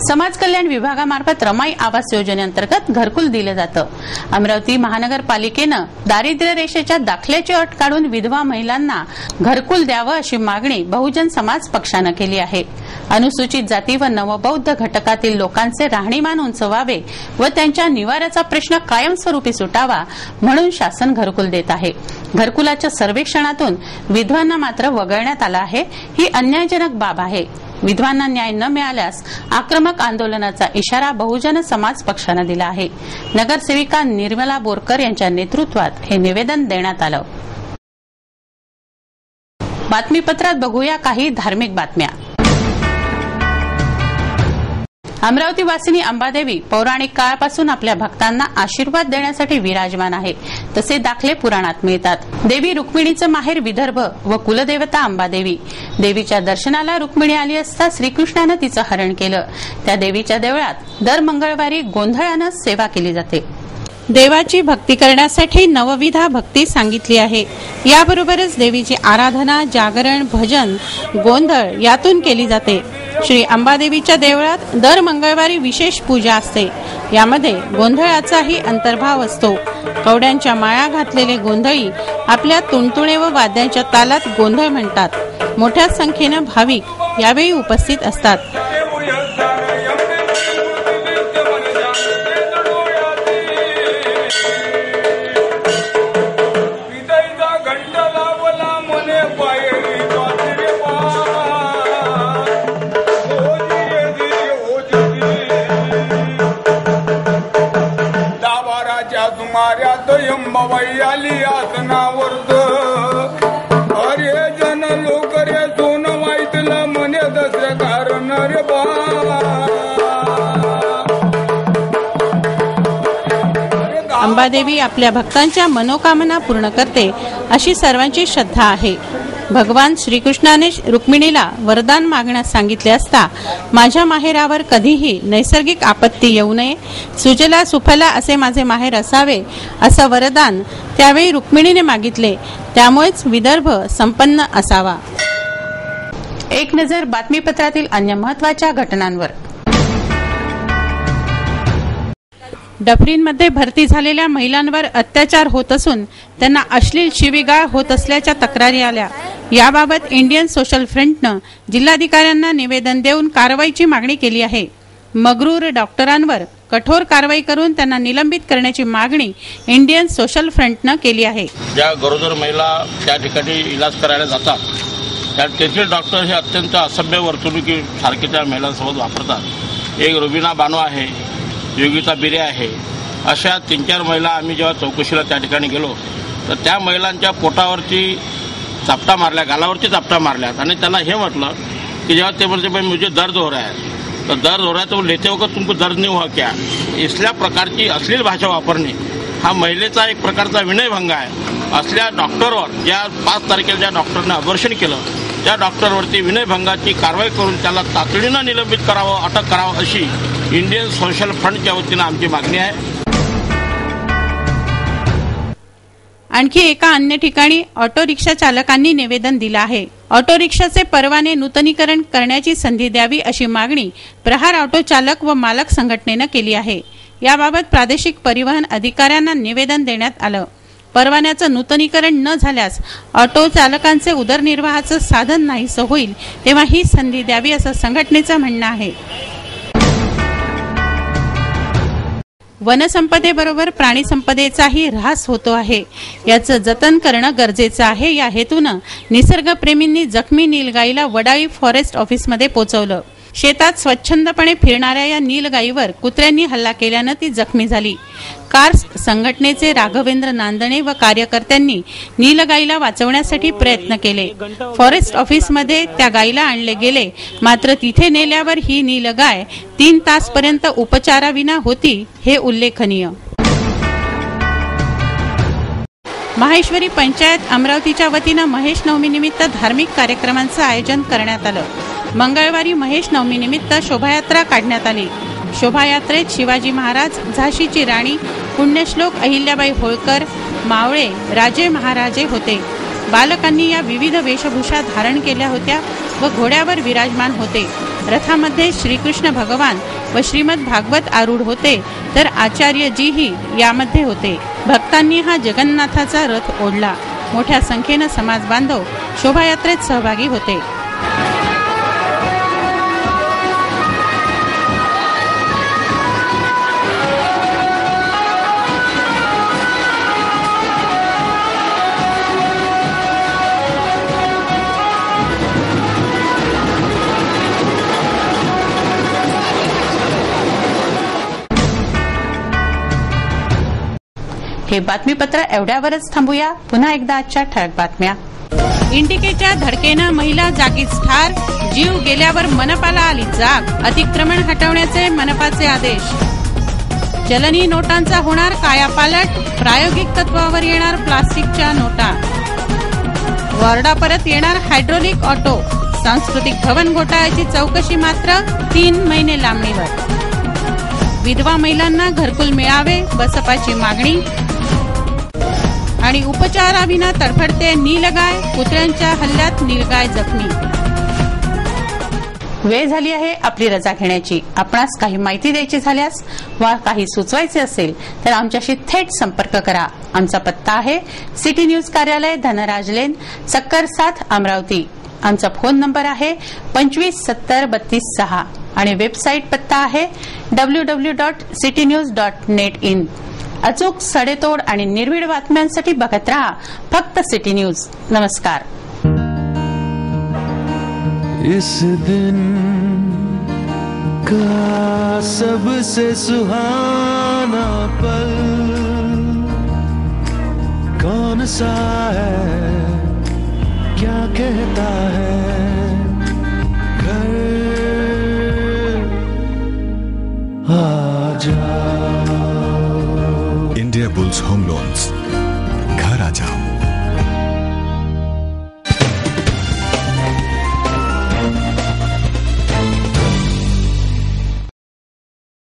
समाज कल्याण विभागामार्फत रमाई आवास योजनेअंतर्गत घरकुल दिले जातं। अमरावती महानगरपालिकेनं दारिद्र्य रेषेच्या दाखल्याची अट काढून विधवा महिलांना घरकुल द्यावं अशी मागणी बहुजन समाज पक्षानं केली आहे। अनुसूचित जाती व नवबौद्ध घटकातील लोकांचे राहणीमान उंच व्हावे व त्यांच्या निवाऱ्याचा प्रश्न कायमस्वरूपी सुटावा म्हणून शासन घरकुल देत आहे। घरकुलाच्या सर्वेक्षणातून विधवांना मात्र वगळण्यात आलं आहे। ही अन्यायजनक बाब आहे। विधवांना न्याय न मिळाल्यास आक्रमक आंदोलनाचा इशारा बहुजन समाज पक्षानं दिला आहे। नगरसेविका निर्मला बोरकर यांच्या नेतृत्वात हे निवेदन देण्यात आलं। बातमीपत्रात बघूया काही धार्मिक बातम्या। अमरावती वासिनी अंबादेवी पौराणिक काळापासून आपल्या भक्तांना आशीर्वाद देण्यासाठी विराजमान आहे। तसे दाखले पुराणात मिळतात। देवी रुक्मिणीचं माहेर विदर्भ व कुलदेवता अंबादेवी। देवीच्या दर्शनाला रुक्मिणी आली असता श्रीकृष्णानं तिचं हरण केलं। त्या देवीच्या देवळात दर मंगळवारी गोंधळानं सेवा केली जाते। देवाची भक्ती करण्यासाठी नवविधा भक्ती सांगितली आहे। याबरोबरच देवीची आराधना, जागरण, भजन, गोंधळ यातून केली जाते। श्री अंबादेवीच्या देवळात दर मंगळवारी विशेष पूजा असते। यामध्ये गोंधळाचाही अंतर्भाव असतो। कवड्यांच्या माळा घातलेले गोंधळी आपल्या तुणतुणे व वाद्यांच्या तालात गोंधळ म्हणतात। मोठ्या संख्येनं भाविक यावेळी उपस्थित असतात। आली आसनावरत अरे जन लोक रे सोन वाईटला म्हणे दसऱ्या कारण रे बा। अंबादेवी आपल्या भक्तांच्या मनोकामना पूर्ण करते अशी सर्वांची श्रद्धा आहे। भगवान श्रीकृष्णाने रुक्मिणीला वरदान मागण्यास सांगितले असता माझ्या माहेरावर कधीही नैसर्गिक आपत्ती येऊ नये, सुजला सुफला असे माझे माहेर असावे असं वरदान त्यावेळी रुक्मिणीने मागितले। त्यामुळेच विदर्भ संपन्न असावा। एक नजर बातमीपत्रातील अन्य महत्त्वाच्या घटनांवर। डफरींमध्ये भरती झालेल्या महिलांवर अत्याचार होत असून त्यांना अश्लील शिवीगाळ होत असल्याच्या तक्रारी आल्या। याबाबत इंडियन सोशल फ्रंटनं जिल्हाधिकाऱ्यांना निवेदन देऊन कारवाईची मागणी केली आहे। मगरूर डॉक्टरांवर कठोर कारवाई करून त्यांना निलंबित करण्याची मागणी इंडियन सोशल फ्रंटनं केली आहे। ज्या गरोदर महिला त्या ठिकाणी इलाज करायला जातात त्या तेथील डॉक्टर हे अत्यंत असभ्य वर्तणुकी सारखे त्या महिलांसोबत वापरतात। एक रुबीना बानो आहे, योगिता बिरे आहे, अशा 3-4 महिला आम्ही जेव्हा चौकशीला त्या ठिकाणी गेलो तर त्या महिलांच्या पोटावरती चापटा मारल्या, गालावरती चापटा मारल्यात आणि त्यांना हे म्हटलं की जेव्हा ते बोलते भाई मुझे दर्द हो रहा है तर दर्द हो रहा है तो लेते हो का तुमको दर्द नहीं हुआ क्या। इसल्या प्रकारची अश्लील भाषा वापरणे हा महिलेचा एक प्रकारचा विनयभंग आहे। असल्या डॉक्टरवर ज्या 5 तारखेला ज्या डॉक्टरने अबॉर्शन केलं त्या डॉक्टरवरती विनयभंगाची कारवाई करून त्याला तातडीनं निलंबित करावं, अटक करावं अशी इंडियन सोशल फ्रंटच्या वतीनं आमची मागणी आहे। आणखी एका अन्य ठिकाणी ऑटो रिक्षा चालकांनी निवेदन दिलं आहे। ऑटो रिक्षाचे परवाने नूतनीकरण करण्याची संधी द्यावी अशी मागणी प्रहार ऑटो चालक व मालक संघटनेनं केली आहे। याबाबत प्रादेशिक परिवहन अधिकाऱ्यांना निवेदन देण्यात आलं। परवान्याचं नूतनीकरण न झाल्यास ऑटो चालकांचे उदरनिर्वाहाचं साधन नाहीसं होईल, तेव्हा ही संधी द्यावी असं संघटनेचं म्हणणं आहे। वनसंपदेबरोबर प्राणीसंपदेचाही ऱ्हास होतो आहे। याचं जतन करणं गरजेचं आहे। या हेतूनं निसर्गप्रेमींनी जखमी नीलगाईला वडाळी फॉरेस्ट ऑफिसमध्ये पोहोचवलं। शेतात स्वच्छंदपणे फिरणाऱ्या या नीलगाईवर कुत्र्यांनी हल्ला केल्यानं ती जखमी झाली। कार्स संघटनेचे राघवेंद्र नांदणे व कार्यकर्त्यांनी नीलगाईला वाचवण्यासाठी प्रयत्न केले। फॉरेस्ट ऑफिसमध्ये त्या गाईला आणले गेले, मात्र तिथे नेल्यावर ही नीलगाय 3 तासपर्यंत उपचाराविना होती, हे उल्लेखनीय। माहेश्वरी पंचायत अमरावतीच्या वतीनं महेश नवमीनिमित्त धार्मिक कार्यक्रमांचं आयोजन करण्यात आलं। मंगळवारी महेश नवमीनिमित्त शोभायात्रा काढण्यात आली। शोभायात्रेत शिवाजी महाराज, झाशीची राणी, पुण्यश्लोक अहिल्याबाई होळकर, मावळे, राजे महाराजे होते। बालकांनी या विविध वेशभूषा धारण केल्या होत्या व घोड्यावर विराजमान होते. रथामध्ये श्रीकृष्ण भगवान व श्रीमद भागवत आरूढ होते, तर आचार्यजीही यामध्ये होते. भक्तांनी हा जगन्नाथाचा रथ ओढला. मोठ्या संख्येनं समाज बांधव शोभायात्रेत सहभागी होते. हे बातमीपत्र एवढ्यावरच थांबूया. पुन्हा एकदा आजच्या ठळक बातम्या. इंडिकेच्या धडकेनं महिला जागीच ठार. जीव गेल्यावर मनपाला आली जाग. अतिक्रमण हटवण्याचे मनपाचे आदेश. चलनी नोटांचा होणार कायापालट. प्रायोगिक तत्वावर येणार प्लास्टिकच्या नोटा. वॉर्डा परत येणार हायड्रोलिक ऑटो. सांस्कृतिक भवन घोटाळ्याची चौकशी मात्र 3 महिने लांबणीवर. विधवा महिलांना घरकुल मिळावे बसपाची मागणी. आणि उपचाराविना तडफडते नीलगाय. कुत्र्यांच्या हल्ल्यात नीलगाय जखमी. वेळ झाली आहे आपली रजा घेण्याची. आपणास काही माहिती द्यायची झाल्यास वा काही सुचवायचे असेल तर आमच्याशी थेट संपर्क करा. आमचा पत्ता आहे सिटी न्यूज कार्यालय, धनराज लेन, सक्कर 7, अमरावती. आमचा फोन नंबर आहे 257032 आणि वेबसाईट पत्ता आहे www.citynews.net. अचूक, सडेतोड आणि निर्भीड बातम्यांसाठी बघत रहा फक्त सिटी न्यूज. नमस्कार. इस दिन का सबसे सुहाना पल कौन सा है, क्या कहता है घर आ जाओ. इंडिया बुल्स होम लोन्स, घर आ जाओ.